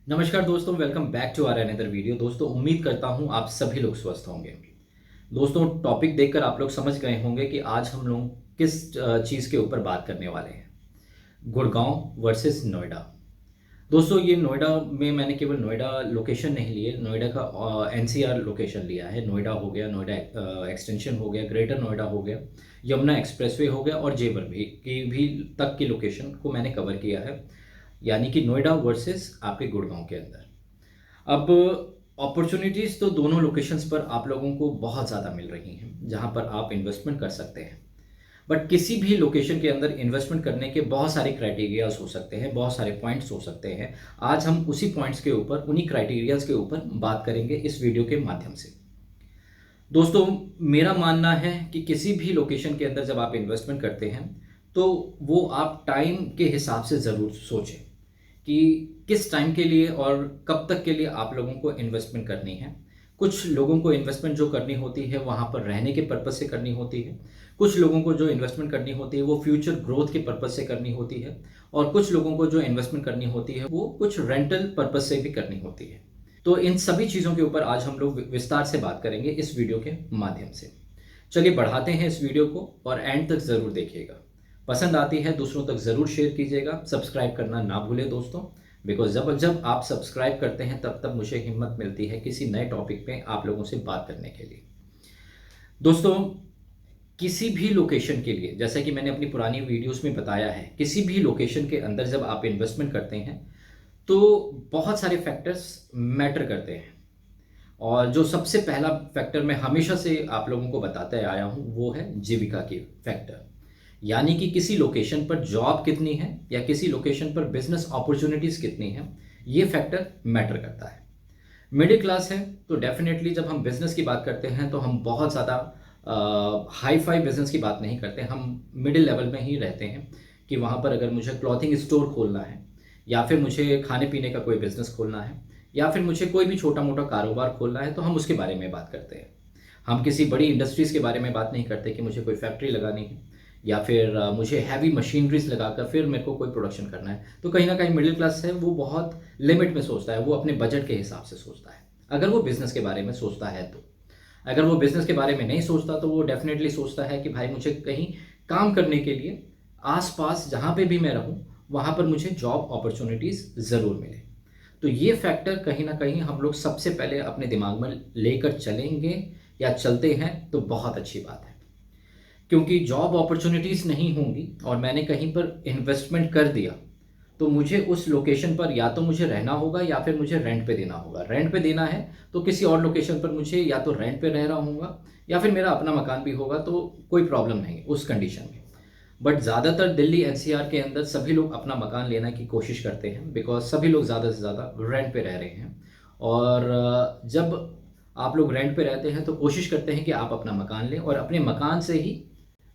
नमस्कार दोस्तों, welcome back to our another video. दोस्तों, उम्मीद करता हूं आप सभी लोग स्वस्थ होंगे। दोस्तों, टॉपिक देखकर आप लोग समझ गए होंगे कि आज हम लोग किस चीज़ के ऊपर बात करने वाले हैं। गुड़गांव वर्सेस नोएडा। दोस्तों, ये नोएडा में मैंने केवल नोएडा लोकेशन नहीं लिए, नोएडा का एनसीआर लोकेशन लिया है। नोएडा हो गया, नोएडा एक्सटेंशन हो गया, ग्रेटर नोएडा हो गया, यमुना एक्सप्रेसवे हो गया और जेवर भी तक की लोकेशन को मैंने कवर किया है। यानी कि नोएडा वर्सेस आपके गुड़गांव के अंदर। अब अपॉर्चुनिटीज़ तो दोनों लोकेशंस पर आप लोगों को बहुत ज़्यादा मिल रही हैं, जहाँ पर आप इन्वेस्टमेंट कर सकते हैं। बट किसी भी लोकेशन के अंदर इन्वेस्टमेंट करने के बहुत सारे क्राइटेरियाज हो सकते हैं, बहुत सारे पॉइंट्स हो सकते हैं। आज हम उसी पॉइंट्स के ऊपर, उन्हीं क्राइटेरियाज के ऊपर बात करेंगे इस वीडियो के माध्यम से। दोस्तों, मेरा मानना है कि किसी भी लोकेशन के अंदर जब आप इन्वेस्टमेंट करते हैं तो वो आप टाइम के हिसाब से ज़रूर सोचें कि किस टाइम के लिए और कब तक के लिए आप लोगों को इन्वेस्टमेंट करनी है। कुछ लोगों को इन्वेस्टमेंट जो करनी होती है वहाँ पर रहने के पर्पज़ से करनी होती है। कुछ लोगों को जो इन्वेस्टमेंट करनी होती है वो फ्यूचर ग्रोथ के पर्पज़ से करनी होती है। और कुछ लोगों को जो इन्वेस्टमेंट करनी होती है वो कुछ रेंटल पर्पज़ से भी करनी होती है। तो इन सभी चीज़ों के ऊपर आज हम लोग विस्तार से बात करेंगे इस वीडियो के माध्यम से। चलिए बढ़ाते हैं इस वीडियो को और एंड तक ज़रूर देखिएगा। पसंद आती है दूसरों तक ज़रूर शेयर कीजिएगा। सब्सक्राइब करना ना भूलें दोस्तों, बिकॉज जब जब आप सब्सक्राइब करते हैं तब तब मुझे हिम्मत मिलती है किसी नए टॉपिक पे आप लोगों से बात करने के लिए। दोस्तों, किसी भी लोकेशन के लिए, जैसा कि मैंने अपनी पुरानी वीडियोस में बताया है, किसी भी लोकेशन के अंदर जब आप इन्वेस्टमेंट करते हैं तो बहुत सारे फैक्टर्स मैटर करते हैं। और जो सबसे पहला फैक्टर मैं हमेशा से आप लोगों को बताते आया हूँ वो है जीविका की फैक्टर। यानी कि किसी लोकेशन पर जॉब कितनी है या किसी लोकेशन पर बिजनेस अपॉर्चुनिटीज़ कितनी है, ये फैक्टर मैटर करता है। मिडिल क्लास है तो डेफिनेटली जब हम बिजनेस की बात करते हैं तो हम बहुत ज़्यादा हाई फाई बिजनेस की बात नहीं करते, हम मिडिल लेवल में ही रहते हैं। कि वहाँ पर अगर मुझे क्लॉथिंग स्टोर खोलना है या फिर मुझे खाने पीने का कोई बिजनेस खोलना है या फिर मुझे कोई भी छोटा मोटा कारोबार खोलना है तो हम उसके बारे में बात करते हैं। हम किसी बड़ी इंडस्ट्रीज़ के बारे में बात नहीं करते कि मुझे कोई फैक्ट्री लगानी है या फिर मुझे हैवी मशीनरीज लगाकर फिर मेरे को कोई प्रोडक्शन करना है। तो कहीं ना कहीं मिडिल क्लास है वो बहुत लिमिट में सोचता है, वो अपने बजट के हिसाब से सोचता है अगर वो बिज़नेस के बारे में सोचता है तो। अगर वो बिज़नेस के बारे में नहीं सोचता तो वो डेफिनेटली सोचता है कि भाई मुझे कहीं काम करने के लिए आसपास जहाँ पे भी मैं रहूँ वहाँ पर मुझे जॉब अपॉर्चुनिटीज़ ज़रूर मिले। तो ये फैक्टर कहीं ना कहीं हम लोग सबसे पहले अपने दिमाग में लेकर चलेंगे या चलते हैं तो बहुत अच्छी बात है। क्योंकि जॉब अपॉर्चुनिटीज़ नहीं होंगी और मैंने कहीं पर इन्वेस्टमेंट कर दिया तो मुझे उस लोकेशन पर या तो मुझे रहना होगा या फिर मुझे रेंट पे देना होगा। रेंट पे देना है तो किसी और लोकेशन पर मुझे या तो रेंट पे रह रहा हूँगा या फिर मेरा अपना मकान भी होगा तो कोई प्रॉब्लम नहीं उस कंडीशन में। बट ज़्यादातर दिल्ली एनसीआर के अंदर सभी लोग अपना मकान लेने की कोशिश करते हैं बिकॉज सभी लोग ज़्यादा से ज़्यादा रेंट पे रह रहे हैं। और जब आप लोग रेंट पे रहते हैं तो कोशिश करते हैं कि आप अपना मकान लें और अपने मकान से ही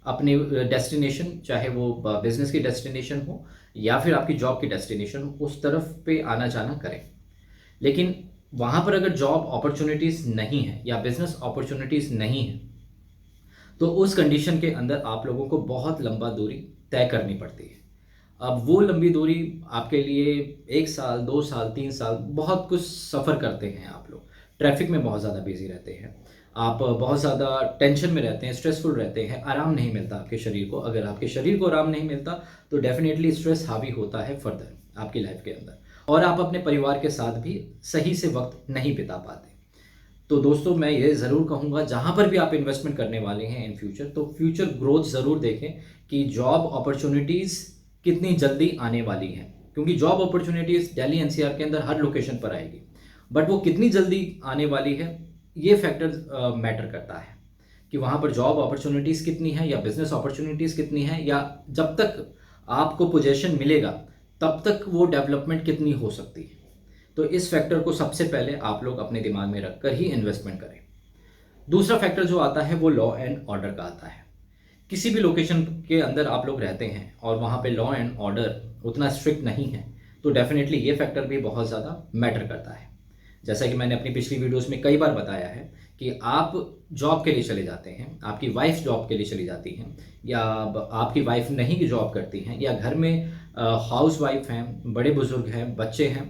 अपने डेस्टिनेशन, चाहे वो बिजनेस की डेस्टिनेशन हो या फिर आपकी जॉब की डेस्टिनेशन हो, उस तरफ पे आना जाना करें। लेकिन वहाँ पर अगर जॉब अपॉर्चुनिटीज़ नहीं है या बिजनेस अपॉर्चुनिटीज़ नहीं है तो उस कंडीशन के अंदर आप लोगों को बहुत लंबा दूरी तय करनी पड़ती है। अब वो लंबी दूरी आपके लिए 1 साल, 2 साल, 3 साल बहुत कुछ सफ़र करते हैं। आप लोग ट्रैफिक में बहुत ज़्यादा बिजी रहते हैं, आप बहुत ज़्यादा टेंशन में रहते हैं, स्ट्रेसफुल रहते हैं, आराम नहीं मिलता आपके शरीर को। अगर आपके शरीर को आराम नहीं मिलता तो डेफिनेटली स्ट्रेस हावी होता है फर्दर आपकी लाइफ के अंदर और आप अपने परिवार के साथ भी सही से वक्त नहीं बिता पाते। तो दोस्तों, मैं ये ज़रूर कहूँगा जहाँ पर भी आप इन्वेस्टमेंट करने वाले हैं इन फ्यूचर तो फ्यूचर ग्रोथ ज़रूर देखें कि जॉब अपॉर्चुनिटीज़ कितनी जल्दी आने वाली हैं। क्योंकि जॉब अपॉर्चुनिटीज़ दिल्ली एनसीआर के अंदर हर लोकेशन पर आएगी, बट वो कितनी जल्दी आने वाली है ये फैक्टर मैटर करता है कि वहाँ पर जॉब अपॉर्चुनिटीज़ कितनी है या बिजनेस अपॉर्चुनिटीज़ कितनी है या जब तक आपको पोजीशन मिलेगा तब तक वो डेवलपमेंट कितनी हो सकती है। तो इस फैक्टर को सबसे पहले आप लोग अपने दिमाग में रखकर ही इन्वेस्टमेंट करें। दूसरा फैक्टर जो आता है वो लॉ एंड ऑर्डर का आता है। किसी भी लोकेशन के अंदर आप लोग रहते हैं और वहाँ पे लॉ एंड ऑर्डर उतना स्ट्रिक्ट नहीं है तो डेफिनेटली ये फैक्टर भी बहुत ज़्यादा मैटर करता है। जैसा कि मैंने अपनी पिछली वीडियोस में कई बार बताया है कि आप जॉब के लिए चले जाते हैं, आपकी वाइफ जॉब के लिए चली जाती हैं या आपकी वाइफ नहीं की जॉब करती हैं या घर में हाउस वाइफ हैं, बड़े बुजुर्ग हैं, बच्चे हैं,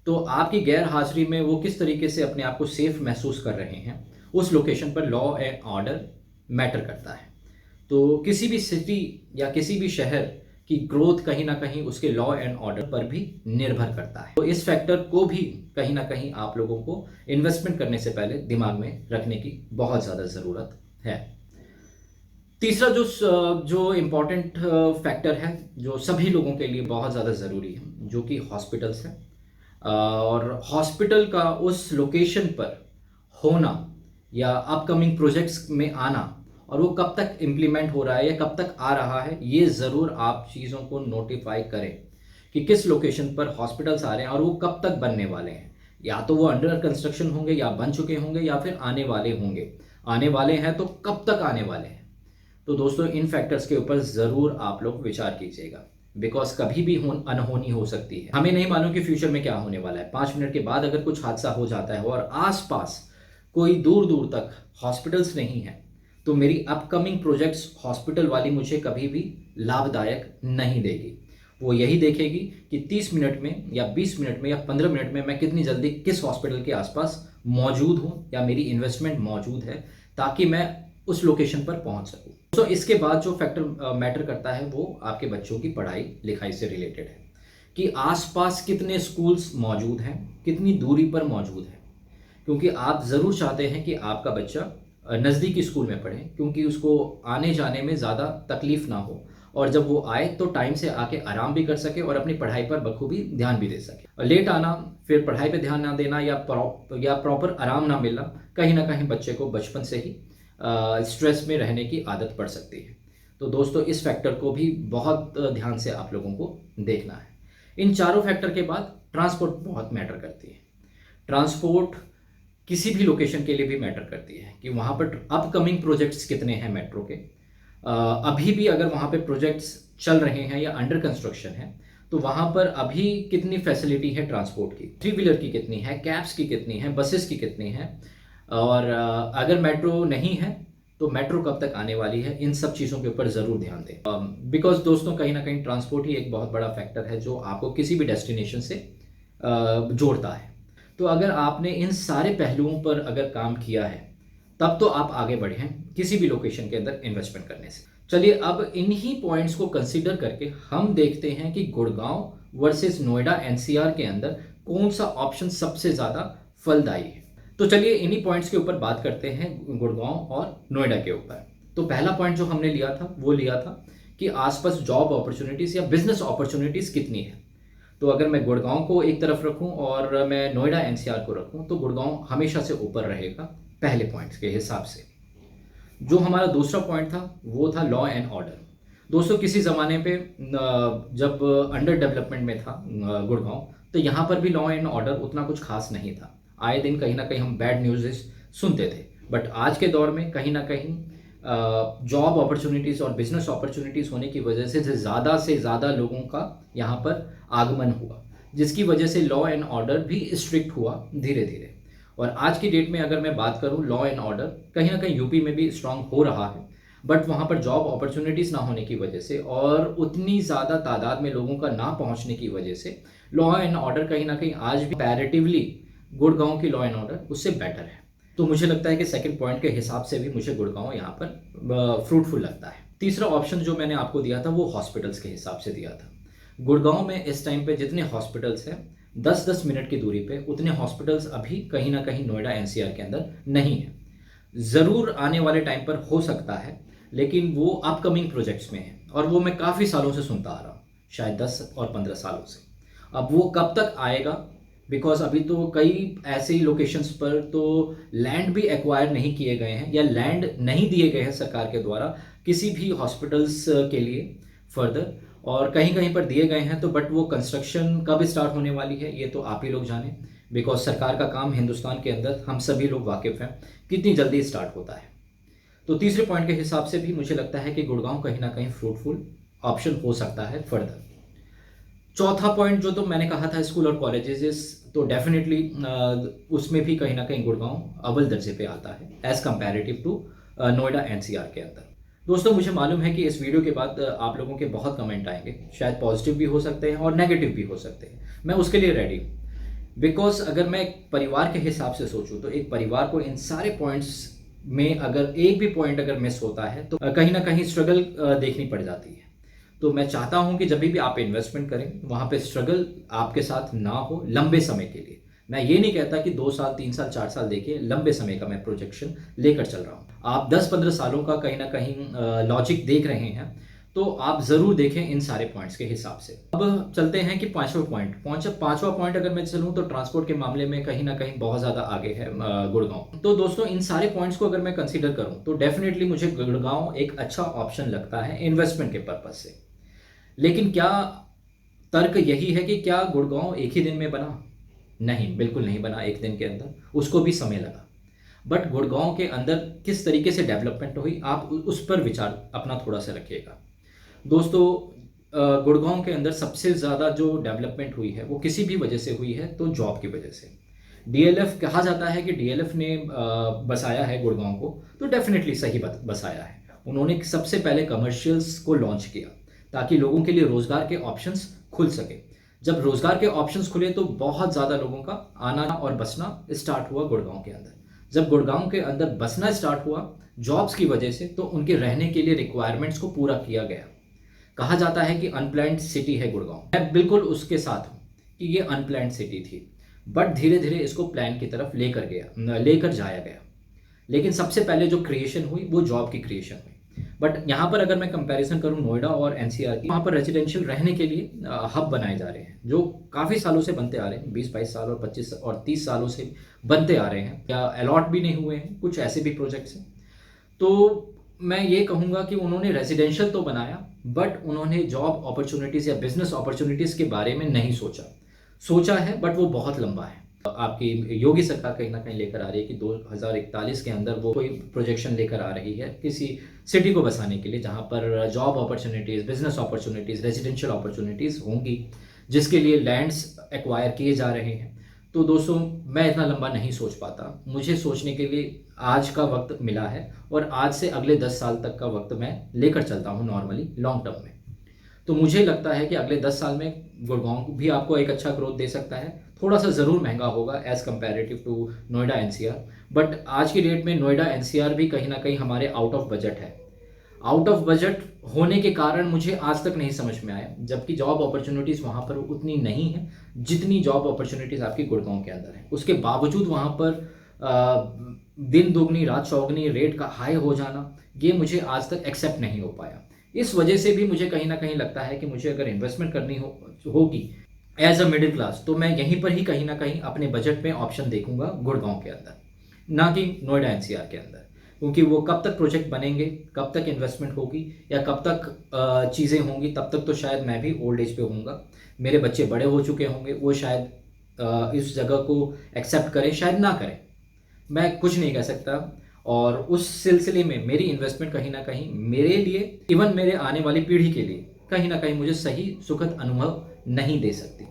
तो आपकी गैर हाजिरी में वो किस तरीके से अपने आप को सेफ महसूस कर रहे हैं, उस लोकेशन पर लॉ एंड ऑर्डर मैटर करता है। तो किसी भी सिटी या किसी भी शहर की ग्रोथ कहीं ना कहीं उसके लॉ एंड ऑर्डर पर भी निर्भर करता है। तो इस फैक्टर को भी कहीं ना कहीं आप लोगों को इन्वेस्टमेंट करने से पहले दिमाग में रखने की बहुत ज़्यादा ज़रूरत है। तीसरा जो इम्पोर्टेंट फैक्टर है, जो सभी लोगों के लिए बहुत ज़्यादा ज़रूरी है, जो कि हॉस्पिटल्स है। और हॉस्पिटल का उस लोकेशन पर होना या अपकमिंग प्रोजेक्ट्स में आना, और वो कब तक इम्प्लीमेंट हो रहा है या कब तक आ रहा है, ये ज़रूर आप चीज़ों को नोटिफाई करें कि किस लोकेशन पर हॉस्पिटल्स आ रहे हैं और वो कब तक बनने वाले हैं। या तो वो अंडर कंस्ट्रक्शन होंगे या बन चुके होंगे या फिर आने वाले होंगे। आने वाले हैं तो कब तक आने वाले हैं। तो दोस्तों इन फैक्टर्स के ऊपर ज़रूर आप लोग विचार कीजिएगा, बिकॉज कभी भी अनहोनी हो सकती है। हमें नहीं मालूम कि फ्यूचर में क्या होने वाला है। 5 मिनट के बाद अगर कुछ हादसा हो जाता है और आसपास कोई दूर दूर तक हॉस्पिटल्स नहीं है, तो मेरी अपकमिंग प्रोजेक्ट्स हॉस्पिटल वाली मुझे कभी भी लाभदायक नहीं देगी। वो यही देखेगी कि 30 मिनट में या 20 मिनट में या 15 मिनट में मैं कितनी जल्दी किस हॉस्पिटल के आसपास मौजूद हूँ या मेरी इन्वेस्टमेंट मौजूद है, ताकि मैं उस लोकेशन पर पहुंच सकूं। तो इसके बाद जो फैक्टर मैटर करता है वो आपके बच्चों की पढ़ाई लिखाई से रिलेटेड है, कि आसपास कितने स्कूल्स मौजूद हैं, कितनी दूरी पर मौजूद है। क्योंकि आप ज़रूर चाहते हैं कि आपका बच्चा नज़दीकी स्कूल में पढ़े, क्योंकि उसको आने जाने में ज़्यादा तकलीफ ना हो, और जब वो आए तो टाइम से आके आराम भी कर सके और अपनी पढ़ाई पर बखूबी ध्यान भी दे सके। लेट आना, फिर पढ़ाई पे ध्यान ना देना या प्रॉपर आराम ना मिलना, कहीं ना कहीं बच्चे को बचपन से ही स्ट्रेस में रहने की आदत पड़ सकती है। तो दोस्तों इस फैक्टर को भी बहुत ध्यान से आप लोगों को देखना है। इन चारों फैक्टर के बाद ट्रांसपोर्ट बहुत मैटर करती है। ट्रांसपोर्ट किसी भी लोकेशन के लिए भी मैटर करती है कि वहाँ पर अपकमिंग प्रोजेक्ट्स कितने हैं मेट्रो के। अभी भी अगर वहाँ पे प्रोजेक्ट्स चल रहे हैं या अंडर कंस्ट्रक्शन है, तो वहाँ पर अभी कितनी फैसिलिटी है ट्रांसपोर्ट की, 3 व्हीलर की कितनी है, कैब्स की कितनी है, बसेस की कितनी है, और अगर मेट्रो नहीं है तो मेट्रो कब तक आने वाली है। इन सब चीज़ों के ऊपर ज़रूर ध्यान दें, बिकॉज दोस्तों कहीं ना कहीं ट्रांसपोर्ट ही एक बहुत बड़ा फैक्टर है जो आपको किसी भी डेस्टिनेशन से जोड़ता है। तो अगर आपने इन सारे पहलुओं पर अगर काम किया है, तब तो आप आगे बढ़े हैं किसी भी लोकेशन के अंदर इन्वेस्टमेंट करने से। चलिए अब इन्हीं पॉइंट्स को कंसीडर करके हम देखते हैं कि गुड़गांव वर्सेस नोएडा एनसीआर के अंदर कौन सा ऑप्शन सबसे ज़्यादा फलदायी है। तो चलिए इन्हीं पॉइंट्स के ऊपर बात करते हैं, गुड़गांव और नोएडा के ऊपर। तो पहला पॉइंट जो हमने लिया था वो लिया था कि आसपास जॉब अपॉर्चुनिटीज़ या बिजनेस अपॉर्चुनिटीज़ कितनी है। तो अगर मैं गुड़गांव को एक तरफ रखूं और मैं नोएडा एनसीआर को रखूं, तो गुड़गांव हमेशा से ऊपर रहेगा पहले पॉइंट्स के हिसाब से। जो हमारा दूसरा पॉइंट था वो था लॉ एंड ऑर्डर। दोस्तों किसी ज़माने पे जब अंडर डेवलपमेंट में था गुड़गांव, तो यहाँ पर भी लॉ एंड ऑर्डर उतना कुछ खास नहीं था। आए दिन कहीं ना कहीं हम बैड न्यूज़ सुनते थे। बट आज के दौर में कहीं ना कहीं जॉब अपॉर्चुनिटीज़ और बिजनेस अपॉर्चुनिटीज़ होने की वजह से ज़्यादा लोगों का यहाँ पर आगमन हुआ, जिसकी वजह से लॉ एंड ऑर्डर भी स्ट्रिक्ट हुआ धीरे धीरे। और आज की डेट में अगर मैं बात करूँ, लॉ एंड ऑर्डर कहीं ना कहीं यूपी में भी स्ट्रांग हो रहा है, बट वहाँ पर जॉब अपॉर्चुनिटीज़ ना होने की वजह से और उतनी ज़्यादा तादाद में लोगों का ना पहुँचने की वजह से लॉ एंड ऑर्डर कहीं ना कहीं आज भी पैरेटिवली गुड़गांव की लॉ एंड ऑर्डर उससे बेटर है। तो मुझे लगता है कि सेकंड पॉइंट के हिसाब से भी मुझे गुड़गांव यहाँ पर फ्रूटफुल लगता है। तीसरा ऑप्शन जो मैंने आपको दिया था वो हॉस्पिटल्स के हिसाब से दिया था। गुड़गांव में इस टाइम पे जितने हॉस्पिटल्स हैं 10-10 मिनट की दूरी पे, उतने हॉस्पिटल्स अभी कहीं ना कहीं नोएडा एनसीआर के अंदर नहीं है। ज़रूर आने वाले टाइम पर हो सकता है, लेकिन वो अपकमिंग प्रोजेक्ट्स में है और वो मैं काफ़ी सालों से सुनता आ रहा हूँ, शायद 10 और 15 सालों से। अब वो कब तक आएगा, बिकॉज अभी तो कई ऐसे ही लोकेशंस पर तो लैंड भी एक्वायर नहीं किए गए हैं या लैंड नहीं दिए गए हैं सरकार के द्वारा किसी भी हॉस्पिटल्स के लिए फर्दर, और कहीं कहीं पर दिए गए हैं तो बट वो कंस्ट्रक्शन कब स्टार्ट होने वाली है ये तो आप ही लोग जाने, बिकॉज सरकार का काम हिंदुस्तान के अंदर हम सभी लोग वाकिफ़ हैं कितनी जल्दी स्टार्ट होता है। तो तीसरे पॉइंट के हिसाब से भी मुझे लगता है कि गुड़गांव कहीं ना कहीं फ्रूटफुल ऑप्शन हो सकता है फर्दर। चौथा पॉइंट जो तो मैंने कहा था स्कूल और कॉलेजेस, तो डेफिनेटली उसमें भी कहीं ना कहीं गुड़गांव अव्वल दर्जे पे आता है as comparative to Noida NCR के अंदर। दोस्तों मुझे मालूम है कि इस वीडियो के बाद आप लोगों के बहुत कमेंट आएंगे, शायद पॉजिटिव भी हो सकते हैं और नेगेटिव भी हो सकते हैं। मैं उसके लिए रेडी हूँ। बिकॉज अगर मैं एक परिवार के हिसाब से सोचूं तो एक परिवार को इन सारे पॉइंट्स में अगर एक भी पॉइंट अगर मिस होता है तो कहीं ना कहीं स्ट्रगल देखनी पड़ जाती है। तो मैं चाहता हूं कि जब भी आप इन्वेस्टमेंट करें वहां पे स्ट्रगल आपके साथ ना हो लंबे समय के लिए। मैं ये नहीं कहता कि 2 साल 3 साल 4 साल देखिए, लंबे समय का मैं प्रोजेक्शन लेकर चल रहा हूँ। आप 10-15 सालों का कहीं ना कहीं लॉजिक देख रहे हैं तो आप जरूर देखें इन सारे पॉइंट्स के हिसाब से। अब चलते हैं कि पांचवा पॉइंट अगर मैं चलूं तो ट्रांसपोर्ट के मामले में कहीं ना कहीं बहुत ज्यादा आगे है गुड़गांव। तो दोस्तों इन सारे पॉइंट्स को अगर मैं कंसीडर करूं तो डेफिनेटली मुझे गुड़गांव एक अच्छा ऑप्शन लगता है इन्वेस्टमेंट के पर्पज से। लेकिन क्या तर्क यही है कि क्या गुड़गांव एक ही दिन में बना? नहीं, बिल्कुल नहीं बना एक दिन के अंदर, उसको भी समय लगा। बट गुड़गांव के अंदर किस तरीके से डेवलपमेंट हुई आप उस पर विचार अपना थोड़ा सा रखिएगा। दोस्तों गुड़गांव के अंदर सबसे ज़्यादा जो डेवलपमेंट हुई है वो किसी भी वजह से हुई है तो जॉब की वजह से। डीएलएफ कहा जाता है कि डीएलएफ ने बसाया है गुड़गांव को, तो डेफिनेटली सही बसाया है। उन्होंने सबसे पहले कमर्शियल्स को लॉन्च किया ताकि लोगों के लिए रोजगार के ऑप्शंस खुल सके। जब रोजगार के ऑप्शंस खुले तो बहुत ज़्यादा लोगों का आना और बसना स्टार्ट हुआ गुड़गांव के अंदर। जब गुड़गांव के अंदर बसना स्टार्ट हुआ जॉब्स की वजह से तो उनके रहने के लिए रिक्वायरमेंट्स को पूरा किया गया। कहा जाता है कि अनप्लैन्ड सिटी है गुड़गांव, मैं बिल्कुल उसके साथ हूँ कि ये अनप्लैन्ड सिटी थी, बट धीरे धीरे इसको प्लान की तरफ लेकर जाया गया। लेकिन सबसे पहले जो क्रिएशन हुई वो जॉब की क्रिएशन हुई। बट यहाँ पर अगर मैं कंपैरिजन करूँ नोएडा और एनसीआर की, वहाँ पर रेजिडेंशियल रहने के लिए हब बनाए जा रहे हैं जो काफ़ी सालों से बनते आ रहे हैं, 20-22 साल और 25 और 30 सालों से बनते आ रहे हैं, या अलॉट भी नहीं हुए हैं, कुछ ऐसे भी प्रोजेक्ट्स हैं। तो मैं ये कहूँगा कि उन्होंने रेजिडेंशियल तो बनाया बट उन्होंने जॉब अपॉर्चुनिटीज़ या बिजनेस अपॉर्चुनिटीज़ के बारे में नहीं सोचा है, बट वो बहुत लंबा है। आपकी योगी सरकार कहीं ना कहीं लेकर आ रही है कि 2041 के अंदर वो कोई प्रोजेक्शन लेकर आ रही है किसी सिटी को बसाने के लिए जहाँ पर job opportunities, business opportunities, residential opportunities होंगी, जिसके लिए लैंड्स एक्वायर किए जा रहे हैं। तो दोस्तों मैं इतना लंबा नहीं सोच पाता, मुझे सोचने के लिए आज का वक्त मिला है और आज से अगले 10 साल तक का वक्त मैं लेकर चलता हूँ नॉर्मली लॉन्ग टर्म में। तो मुझे लगता है कि अगले 10 साल में गुड़गांव भी आपको एक अच्छा ग्रोथ दे सकता है। थोड़ा सा ज़रूर महंगा होगा as comparative to Noida NCR, but आज की डेट में नोएडा एनसीआर भी कहीं ना कहीं हमारे आउट ऑफ बजट है। आउट ऑफ बजट होने के कारण मुझे आज तक नहीं समझ में आया, जबकि जॉब अपॉर्चुनिटीज़ वहाँ पर उतनी नहीं है जितनी जॉब अपॉर्चुनिटीज़ आपकी गुड़गांव के अंदर है। उसके बावजूद वहाँ पर दिन दोगुनी रात चौगुनी रेट का हाई हो जाना, ये मुझे आज तक एक्सेप्ट नहीं हो पाया। इस वजह से भी मुझे कहीं ना कहीं लगता है कि मुझे अगर इन्वेस्टमेंट करनी होगी एज अ मिडिल क्लास तो मैं यहीं पर ही कहीं ना कहीं अपने बजट में ऑप्शन देखूंगा गुड़गांव के अंदर, ना कि नोएडा एनसीआर के अंदर। क्योंकि वो कब तक प्रोजेक्ट बनेंगे, कब तक इन्वेस्टमेंट होगी या कब तक चीज़ें होंगी, तब तक तो शायद मैं भी ओल्ड एज पे होऊंगा, मेरे बच्चे बड़े हो चुके होंगे, वो शायद इस जगह को एक्सेप्ट करें शायद ना करें, मैं कुछ नहीं कह सकता। और उस सिलसिले में मेरी इन्वेस्टमेंट कहीं ना कहीं मेरे लिए, इवन मेरे आने वाली पीढ़ी के लिए कहीं ना कहीं मुझे सही सुखद अनुभव नहीं दे सकती।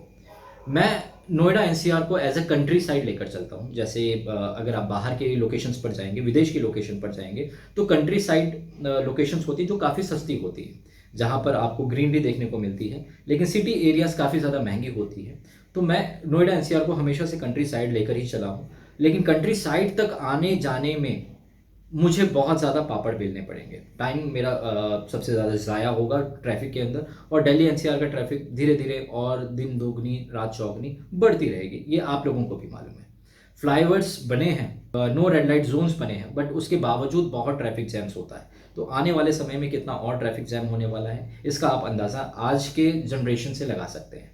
मैं नोएडा एनसीआर को एज अ कंट्री साइड लेकर चलता हूँ। जैसे अगर आप बाहर के लोकेशंस पर जाएंगे, विदेश की लोकेशन पर जाएंगे, तो कंट्री साइड लोकेशंस होती है जो काफ़ी सस्ती होती है, जहाँ पर आपको ग्रीनरी देखने को मिलती है, लेकिन सिटी एरियाज काफ़ी ज़्यादा महंगी होती है। तो मैं नोएडा एनसीआर को हमेशा से कंट्री साइड लेकर ही चला हूँ, लेकिन कंट्री साइड तक आने जाने में मुझे बहुत ज़्यादा पापड़ बेलने पड़ेंगे, टाइम मेरा सबसे ज़्यादा ज़ाया होगा ट्रैफिक के अंदर, और दिल्ली एनसीआर का ट्रैफिक धीरे धीरे और दिन दोगुनी रात चौगुनी बढ़ती रहेगी, ये आप लोगों को भी मालूम है। फ्लाईओवर्स बने हैं, नो रेड लाइट जोन्स बने हैं, बट उसके बावजूद बहुत ट्रैफिक जैम्स होता है। तो आने वाले समय में कितना और ट्रैफिक जैम होने वाला है इसका आप अंदाज़ा आज के जनरेशन से लगा सकते हैं।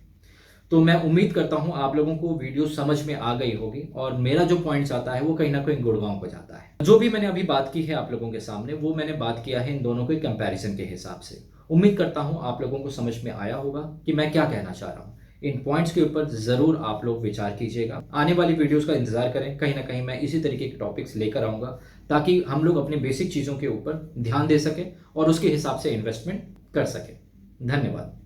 तो मैं उम्मीद करता हूं आप लोगों को वीडियो समझ में आ गई होगी, और मेरा जो पॉइंट आता है वो कहीं ना कहीं गुड़गांव को जाता है। जो भी मैंने अभी बात की है आप लोगों के सामने, वो मैंने बात किया है इन दोनों के कंपैरिजन के हिसाब से। उम्मीद करता हूं आप लोगों को समझ में आया होगा कि मैं क्या कहना चाह रहा हूं। इन पॉइंट्स के ऊपर जरूर आप लोग विचार कीजिएगा। आने वाली वीडियोस का इंतजार करें, कहीं ना कहीं मैं इसी तरीके के टॉपिक्स लेकर आऊंगा ताकि हम लोग अपने बेसिक चीज़ों के ऊपर ध्यान दे सकें और उसके हिसाब से इन्वेस्टमेंट कर सकें। धन्यवाद।